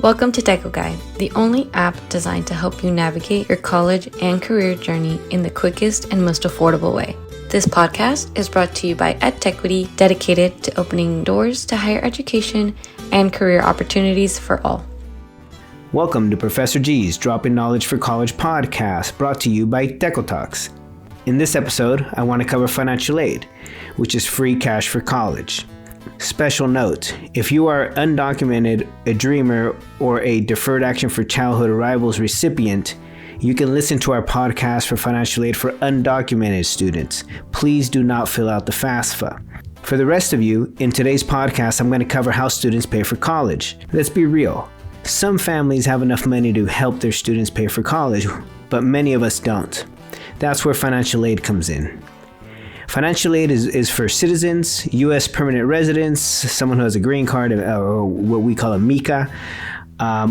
Welcome to TecoGuide, the only app designed to help you navigate your college and career journey in the quickest and most affordable way. This podcast is brought to you by EdTechity, dedicated to opening doors to higher education and career opportunities for all. Welcome to Professor G's Dropping Knowledge for College podcast, brought to you by TecoTalks. In this episode, I want to cover financial aid, which is free cash for college. Special note, if you are undocumented, a dreamer, or a Deferred Action for Childhood Arrivals recipient, you can listen to our podcast for financial aid for undocumented students. Please do not fill out the FAFSA. For the rest of you, in today's podcast, I'm going to cover how students pay for college. Let's be real. Some families have enough money to help their students pay for college, but many of us don't. That's where financial aid comes in. Financial aid is for citizens, U.S. permanent residents, someone who has a green card or what we call a MICA,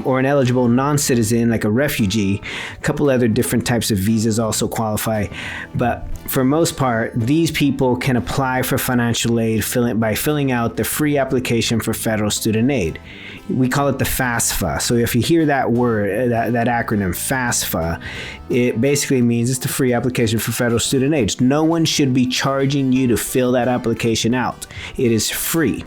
or an eligible non-citizen like a refugee. A couple other different types of visas also qualify. But for most part, these people can apply for financial aid by filling out the free application for federal student aid. We call it the FAFSA. So if you hear that word, that acronym FAFSA, it basically means it's the free application for federal student aid. No one should be charging you to fill that application out. It is free.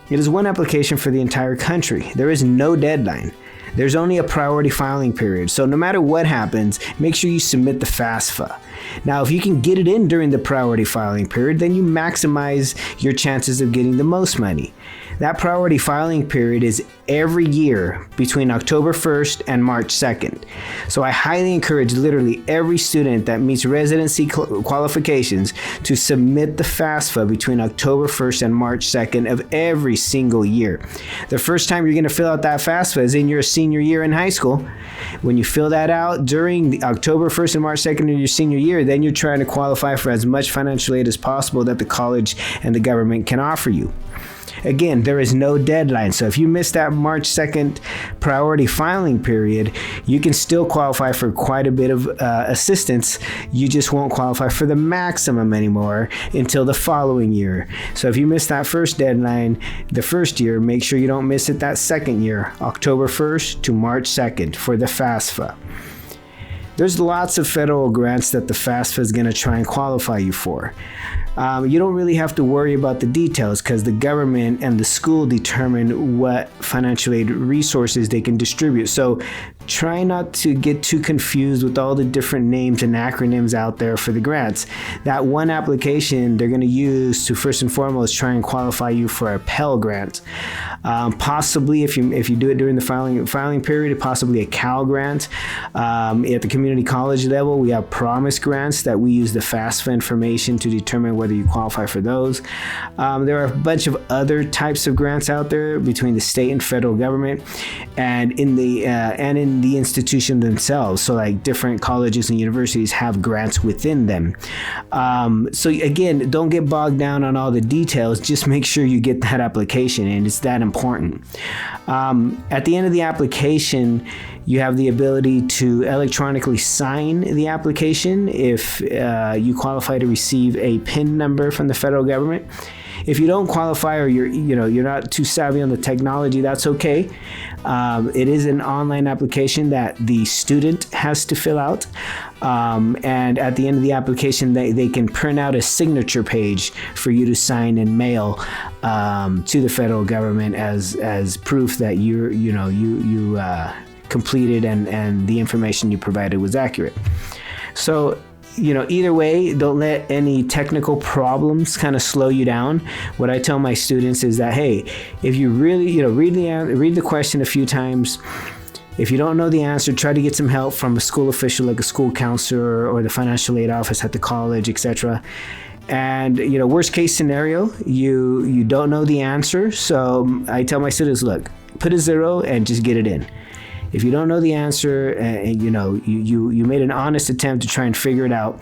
It is one application for the entire country. There is no deadline. There's only a priority filing period. So no matter what happens, make sure you submit the FAFSA. Now, if you can get it in during the priority filing period, then you maximize your chances of getting the most money. That priority filing period is every year between October 1st and March 2nd. So I highly encourage literally every student that meets residency qualifications to submit the FAFSA between October 1st and March 2nd of every single year. The first time you're going to fill out that FAFSA is in your senior year in high school. When you fill that out during the October 1st and March 2nd of your senior year, then you're trying to qualify for as much financial aid as possible that the college and the government can offer you. Again, there is no deadline. So if you miss that March 2nd priority filing period, you can still qualify for quite a bit of assistance. You just won't qualify for the maximum anymore until the following year. So if you miss that first deadline the first year, make sure you don't miss it that second year, October 1st to March 2nd for the FAFSA. There's lots of federal grants that the FAFSA is going to try and qualify you for. You don't really have to worry about the details because the government and the school determine what financial aid resources they can distribute. So try not to get too confused with all the different names and acronyms out there for the grants. That one application they're going to use to first and foremost try and qualify you for a Pell Grant. Possibly if you do it during the filing period, possibly a Cal Grant. At the community college level, we have Promise Grants that we use the FAFSA information to determine whether you qualify for those. There are a bunch of other types of grants out there between the state and federal government, and in the institution themselves. So like different colleges and universities have grants within them. So again, don't get bogged down on all the details. Just make sure you get that application in. It's that important. At the end of the application, you have the ability to electronically sign the application if you qualify to receive a PIN number from the federal government. If you don't qualify or you're not too savvy on the technology, that's okay. It is an online application that the student has to fill out. And at the end of the application, they can print out a signature page for you to sign and mail to the federal government as proof that you completed and the information you provided was accurate. So either way, don't let any technical problems kind of slow you down. What I tell my students is that, hey, if you really, read the question a few times. If you don't know the answer, try to get some help from a school official like a school counselor or the financial aid office at the college, etc. And, worst case scenario, you don't know the answer. So I tell my students, look, put a 0 and just get it in. If you don't know the answer and you made an honest attempt to try and figure it out,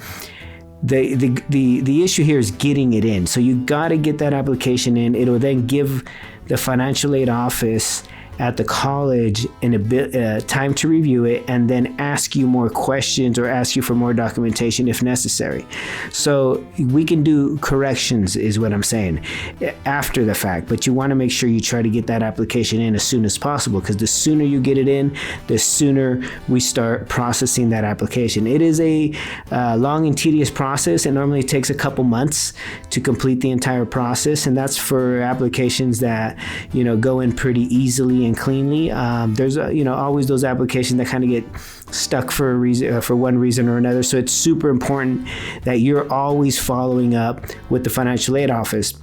the issue here is getting it in. So you got to get that application in. It'll then give the financial aid office at the college in a bit time to review it, and then ask you more questions or ask you for more documentation if necessary. So we can do corrections, is what I'm saying, after the fact, but you want to make sure you try to get that application in as soon as possible, because the sooner you get it in, the sooner we start processing that application. It is a long and tedious process. It normally takes a couple months to complete the entire process, and that's for applications that go in pretty easily and cleanly. There's always those applications that kind of get stuck for a reason, for one reason or another. So it's super important that you're always following up with the financial aid office.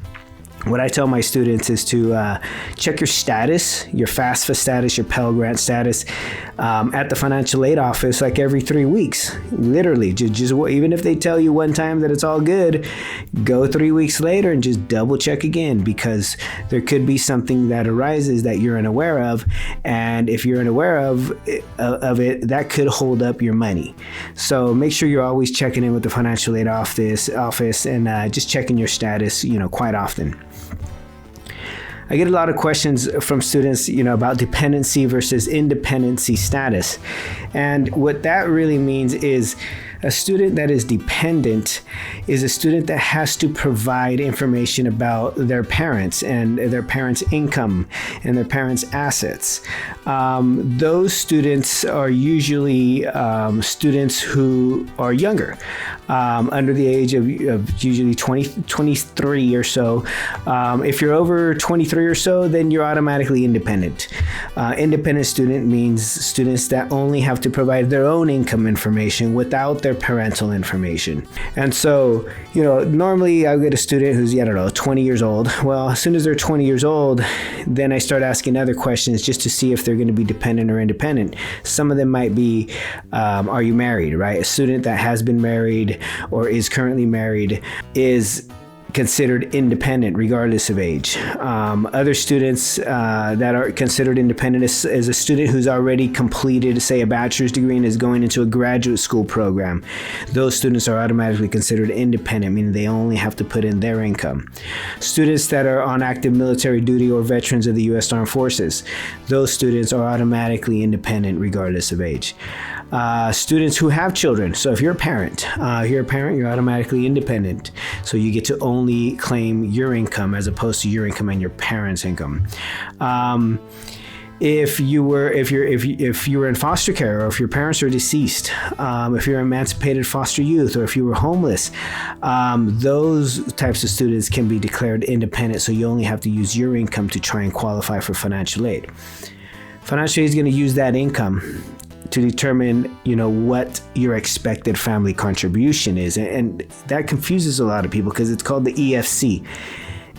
What I tell my students is to check your status, your FAFSA status, your Pell Grant status at the financial aid office like every 3 weeks. Literally, just even if they tell you one time that it's all good, go 3 weeks later and just double check again, because there could be something that arises that you're unaware of, and if you're unaware of it, that could hold up your money. So make sure you're always checking in with the financial aid office and just checking your status, quite often. I get a lot of questions from students, about dependency versus independency status. And what that really means is a student that is dependent is a student that has to provide information about their parents and their parents' income and their parents' assets. Those students are usually students who are younger, under the age of usually 23 or so. If you're over 23 or so, then you're automatically independent. Independent student means students that only have to provide their own income information without their parental information. And so, normally I'll get a student who's, 20 years old. Well, as soon as they're 20 years old, then I start asking other questions just to see if they're going to be dependent or independent. Some of them might be, are you married, right? A student that has been married or is currently married is considered independent regardless of age. Other students that are considered independent is a student who's already completed, say, a bachelor's degree and is going into a graduate school program. Those students are automatically considered independent, meaning they only have to put in their income. Students that are on active military duty or veterans of the U.S. Armed Forces, those students are automatically independent regardless of age. Students who have children. So if you're a parent, you're automatically independent. So you get to only claim your income as opposed to your income and your parents' income. If you were in foster care, or if your parents are deceased, if you're emancipated foster youth, or if you were homeless, those types of students can be declared independent. So you only have to use your income to try and qualify for financial aid. Financial aid is going to use that income to determine, what your expected family contribution is. And that confuses a lot of people because it's called the EFC.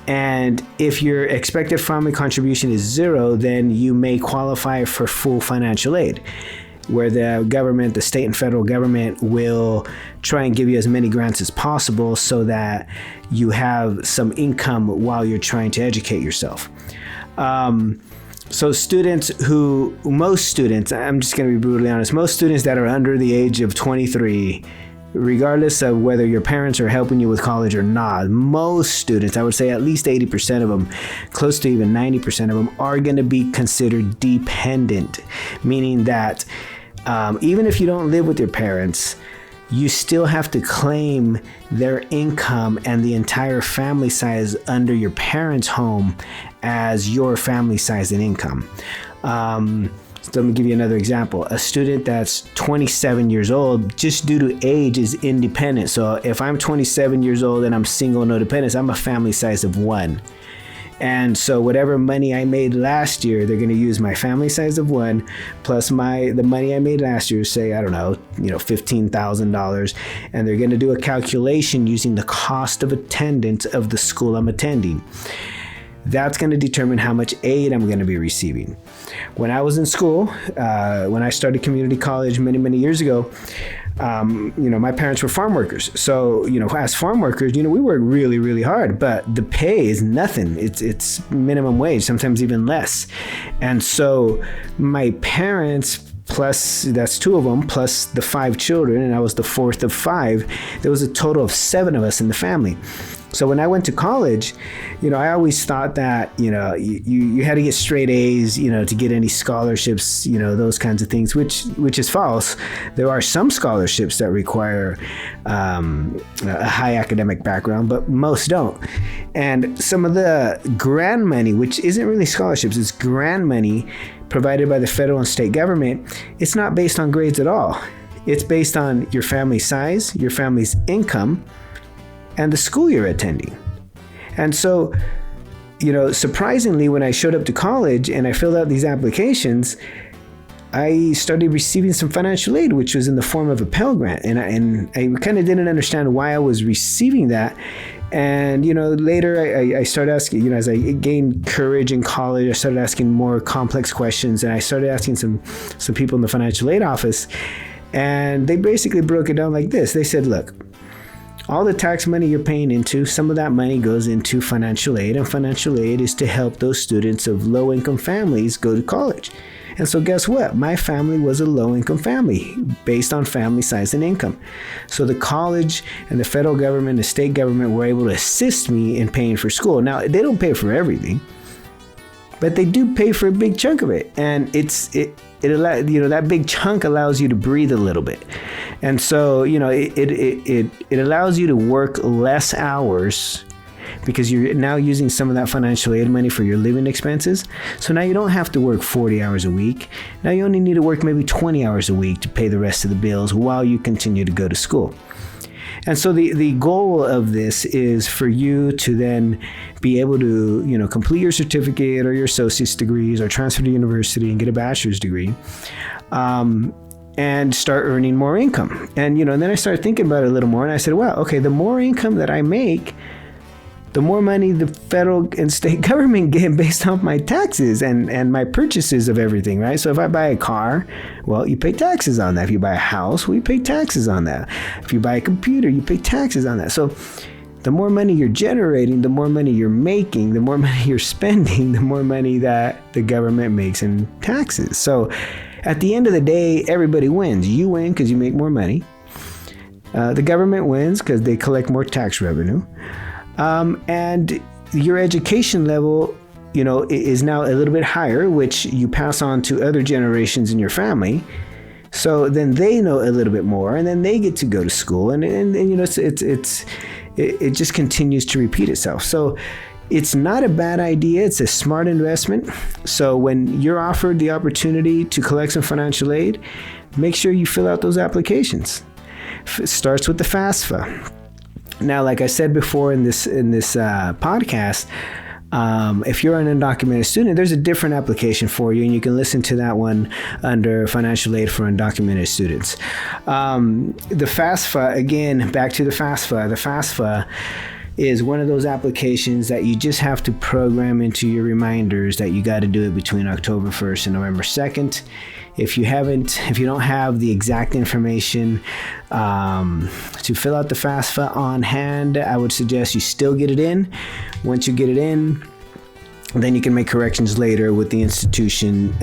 And if your expected family contribution is 0, then you may qualify for full financial aid, where the government, the state and federal government, will try and give you as many grants as possible so that you have some income while you're trying to educate yourself. So most students, I'm just going to be brutally honest, most students that are under the age of 23, regardless of whether your parents are helping you with college or not, most students, I would say at least 80% of them, close to even 90% of them, are going to be considered dependent, meaning that even if you don't live with your parents, you still have to claim their income and the entire family size under your parents' home as your family size and income. So let me give you another example. A student that's 27 years old, just due to age, is independent. So if I'm 27 years old and I'm single, no dependents, I'm a family size of 1. And so whatever money I made last year, they're going to use my family size of 1 plus the money I made last year, say, $15,000. And they're going to do a calculation using the cost of attendance of the school I'm attending. That's going to determine how much aid I'm going to be receiving. When I was in school, when I started community college many years ago, my parents were farm workers. So, as farm workers, we work really hard, but the pay is nothing. It's minimum wage, sometimes even less. And so my parents, plus that's 2 of them, plus the 5 children, and I was the 4th of 5, there was a total of 7 of us in the family. So when I went to college, I always thought that, you had to get straight A's, to get any scholarships, those kinds of things, which is false. There are some scholarships that require a high academic background, but most don't. And some of the grant money, which isn't really scholarships, it's grant money provided by the federal and state government, it's not based on grades at all. It's based on your family size, your family's income, and the school you're attending. And so, surprisingly, when I showed up to college and I filled out these applications, I started receiving some financial aid, which was in the form of a Pell Grant. And I kind of didn't understand why I was receiving that. And, later I started asking, as I gained courage in college, I started asking more complex questions, and I started asking some people in the financial aid office, and they basically broke it down like this. They said, look, all the tax money you're paying into, some of that money goes into financial aid, and financial aid is to help those students of low-income families go to college. And so guess what? My family was a low-income family based on family size and income. So the college and the federal government, the state government were able to assist me in paying for school. Now, they don't pay for everything, but they do pay for a big chunk of it. And that big chunk allows you to breathe a little bit. And so, it allows you to work less hours because you're now using some of that financial aid money for your living expenses. So now you don't have to work 40 hours a week. Now you only need to work maybe 20 hours a week to pay the rest of the bills while you continue to go to school. And so the goal of this is for you to then be able to, complete your certificate or your associate's degrees or transfer to university and get a bachelor's degree. And start earning more income. And, and then I started thinking about it a little more, and I said, wow, okay, the more income that I make, the more money the federal and state government get based on my taxes and my purchases of everything, right? So if I buy a car, well, you pay taxes on that. If you buy a house, well, you pay taxes on that. If you buy a computer, you pay taxes on that. So the more money you're generating, the more money you're making, the more money you're spending, the more money that the government makes in taxes. So at the end of the day, everybody wins. You win because you make more money. The government wins because they collect more tax revenue. And your education level, is now a little bit higher, which you pass on to other generations in your family. So then they know a little bit more, and then they get to go to school, and it just continues to repeat itself. So it's not a bad idea. It's a smart investment. So when you're offered the opportunity to collect some financial aid, make sure you fill out those applications. It starts with the FAFSA. Now, like I said before in this podcast, if you're an undocumented student, there's a different application for you, and you can listen to that one under financial aid for undocumented students. The FAFSA, again, back to the FAFSA. The FAFSA is one of those applications that you just have to program into your reminders that you got to do it between October 1st and November 2nd. If you don't have the exact information to fill out the FAFSA on hand, I would suggest you still get it in. Once you get it in, then you can make corrections later with the institution,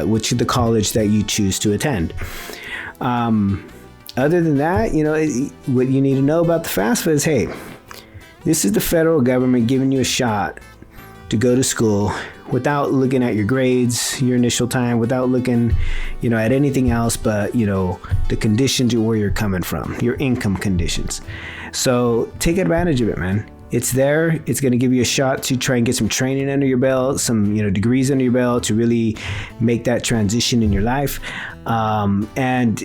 which is the college that you choose to attend. Other than that, what you need to know about the FAFSA is, hey, this is the federal government giving you a shot to go to school without looking at your grades, your initial time, without looking, at anything else but, the conditions where you're coming from, your income conditions. So take advantage of it, man. It's there. It's going to give you a shot to try and get some training under your belt, some, degrees under your belt to really make that transition in your life. And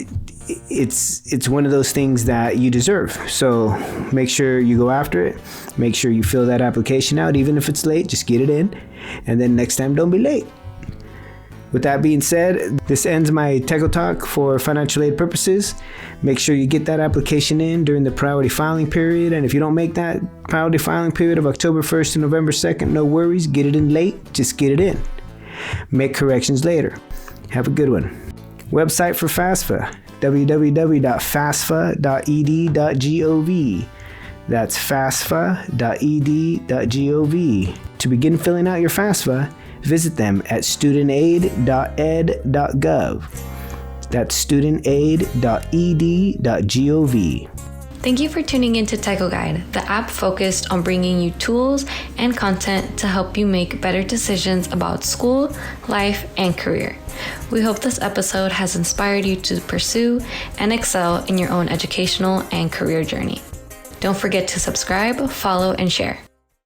it's one of those things that you deserve. So make sure you go after it. Make sure you fill that application out. Even if it's late, just get it in. And then next time, don't be late. With that being said, this ends my Teco Talk for financial aid purposes. Make sure you get that application in during the priority filing period. And if you don't make that priority filing period of October 1st to November 2nd, no worries. Get it in late. Just get it in. Make corrections later. Have a good one. Website for FAFSA, www.fasfa.ed.gov. That's fasfa.ed.gov. To begin filling out your FAFSA, visit them at studentaid.ed.gov. That's studentaid.ed.gov. Thank you for tuning into TecoGuide, the app focused on bringing you tools and content to help you make better decisions about school, life, and career. We hope this episode has inspired you to pursue and excel in your own educational and career journey. Don't forget to subscribe, follow, and share.